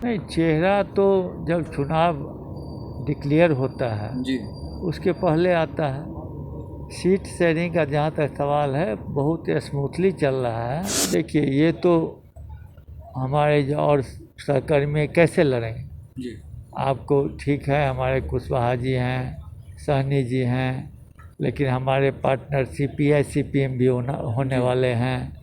नहीं, चेहरा तो जब चुनाव डिक्लेयर होता है जी उसके पहले आता है। सीट शेयरिंग का जहाँ तक सवाल है बहुत स्मूथली चल रहा है। देखिए, ये तो हमारे जो और सहकर्मी कैसे लड़ेंगे। जी आपको ठीक है, हमारे कुशवाहा जी हैं, सहनी जी हैं, लेकिन हमारे पार्टनर सीपीआई सीपीएम भी होने वाले हैं।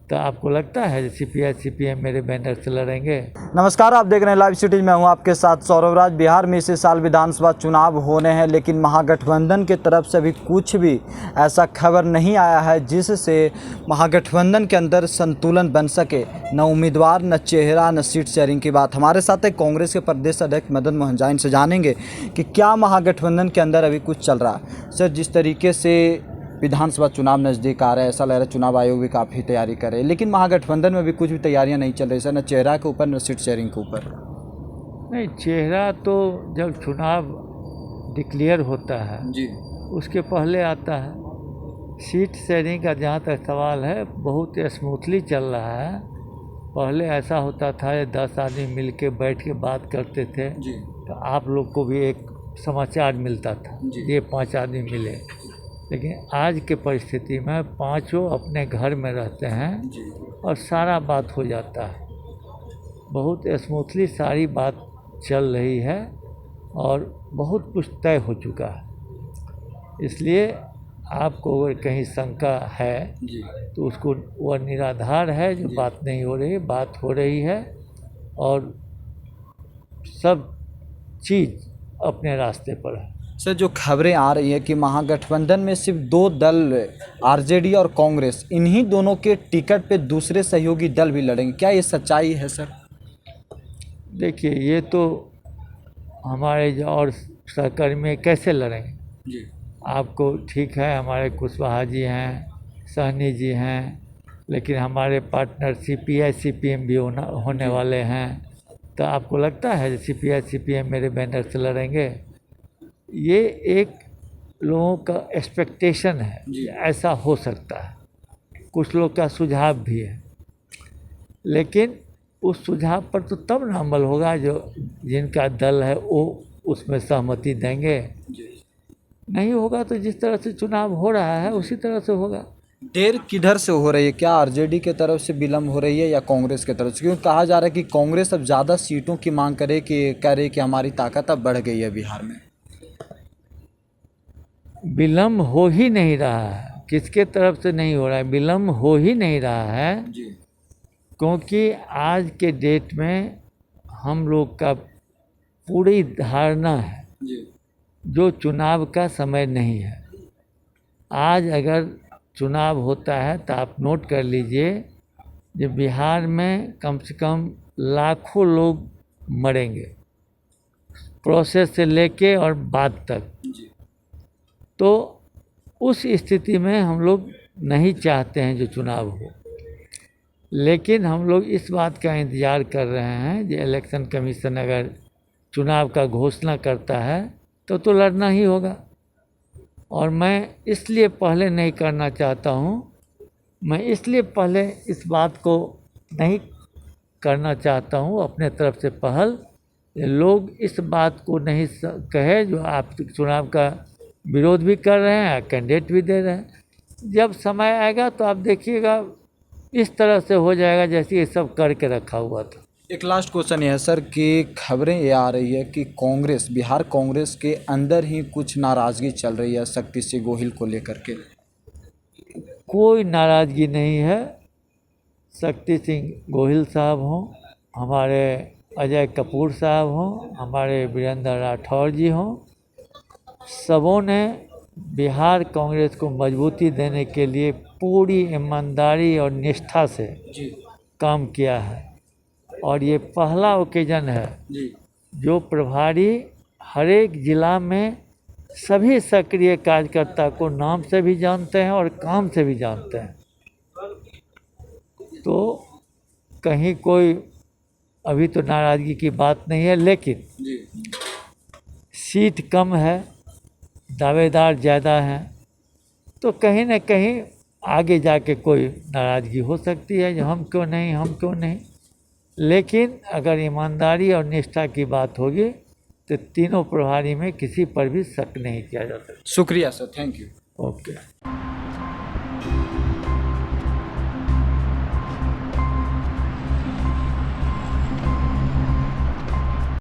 तो आपको लगता है सीपीआई सीपीएम मेरे बैनर से लड़ेंगे? नमस्कार, आप देख रहे हैं लाइव सिटी। मैं हूं आपके साथ सौरभ राज। बिहार में इसी साल विधानसभा चुनाव होने हैं, लेकिन महागठबंधन की तरफ से अभी कुछ भी ऐसा खबर नहीं आया है जिससे महागठबंधन के अंदर संतुलन बन सके। न उम्मीदवार, न चेहरा, न सीट शेयरिंग की बात। हमारे साथ है कांग्रेस के प्रदेश अध्यक्ष मदन मोहन झा। इनसे जानेंगे कि क्या महागठबंधन के अंदर अभी कुछ चल रहा है। सर, जिस तरीके से विधानसभा चुनाव नज़दीक आ रहा है, ऐसा लग रहा है चुनाव आयोग भी काफ़ी तैयारी करे, लेकिन महागठबंधन में भी कुछ भी तैयारियां नहीं चल रही सर, न चेहरा के ऊपर न सीट शेयरिंग के ऊपर। नहीं, चेहरा तो जब चुनाव डिक्लेयर होता है जी उसके पहले आता है। सीट शेयरिंग का जहाँ तक सवाल है बहुत स्मूथली चल रहा है। पहले ऐसा होता था 10 आदमी मिल के बैठ के बात करते थे जी तो आप लोग को भी एक समाचार मिलता था, ये 5 आदमी मिले। लेकिन आज के परिस्थिति में पांचों अपने घर में रहते हैं जी और सारा बात हो जाता है। बहुत स्मूथली सारी बात चल रही है और बहुत कुछ तय हो चुका है। इसलिए आपको अगर कहीं शंका है जी तो उसको वह निराधार है। जो बात नहीं हो रही, बात हो रही है और सब चीज़ अपने रास्ते पर है। सर, जो खबरें आ रही है कि महागठबंधन में सिर्फ 2 दल आरजेडी और कांग्रेस, इन्हीं दोनों के टिकट पे दूसरे सहयोगी दल भी लड़ेंगे, क्या ये सच्चाई है सर? देखिए, ये तो हमारे जो और सहकर्मी कैसे लड़ेंगे। जी आपको ठीक है, हमारे कुशवाहा जी हैं, सहनी जी हैं, लेकिन हमारे पार्टनर सीपीआई सीपीएम भी होने वाले हैं। तो आपको लगता है सीपीआई सीपीएम मेरे बैनर से लड़ेंगे? ये एक लोगों का एक्सपेक्टेशन है कि ऐसा हो सकता है। कुछ लोग का सुझाव भी है, लेकिन उस सुझाव पर तो तब न अमल होगा जो जिनका दल है वो उसमें सहमति देंगे। नहीं होगा तो जिस तरह से चुनाव हो रहा है उसी तरह से होगा। देर किधर से हो रही है? क्या आरजेडी के तरफ से विलम्ब हो रही है या कांग्रेस के तरफ से? क्योंकि कहा जा रहा है कि कांग्रेस अब ज़्यादा सीटों की मांग कह रही कि हमारी ताकत अब बढ़ गई है बिहार में। विलम्ब हो ही नहीं रहा है। किसके तरफ से नहीं हो रहा है? विलम्ब हो ही नहीं रहा है, क्योंकि आज के डेट में हम लोग का पूरी धारणा है जो चुनाव का समय नहीं है। आज अगर चुनाव होता है तो आप नोट कर लीजिए कि बिहार में कम से कम लाखों लोग मरेंगे, प्रोसेस से लेके और बाद तक। तो उस स्थिति में हम लोग नहीं चाहते हैं जो चुनाव हो, लेकिन हम लोग इस बात का इंतज़ार कर रहे हैं कि इलेक्शन कमीशन अगर चुनाव का घोषणा करता है तो लड़ना ही होगा। और मैं इसलिए पहले नहीं करना चाहता हूँ, मैं इसलिए पहले इस बात को नहीं करना चाहता हूँ अपने तरफ से पहल। लोग इस बात को नहीं कहे जो आप चुनाव का विरोध भी कर रहे हैं, कैंडिडेट भी दे रहे हैं। जब समय आएगा तो आप देखिएगा इस तरह से हो जाएगा जैसे ये सब करके रखा हुआ था। एक लास्ट क्वेश्चन ये है सर कि खबरें ये आ रही है कि कांग्रेस, बिहार कांग्रेस के अंदर ही कुछ नाराज़गी चल रही है शक्ति सिंह गोहिल को लेकर के। कोई नाराज़गी नहीं है। शक्ति सिंह गोहिल साहब हों, हमारे अजय कपूर साहब हों, हमारे वीरेंद्र राठौर जी हों, सबों ने बिहार कांग्रेस को मजबूती देने के लिए पूरी ईमानदारी और निष्ठा से काम किया है। और ये पहला ओकेजन है जो प्रभारी हर एक ज़िला में सभी सक्रिय कार्यकर्ता को नाम से भी जानते हैं और काम से भी जानते हैं। तो कहीं कोई अभी तो नाराज़गी की बात नहीं है, लेकिन सीट कम है, दावेदार ज़्यादा हैं, तो कहीं ना कहीं आगे जाके कोई नाराज़गी हो सकती है जो हम क्यों नहीं। लेकिन अगर ईमानदारी और निष्ठा की बात होगी तो तीनों प्रभारी में किसी पर भी शक नहीं किया जा सकता। शुक्रिया सर, थैंक यू। ओके।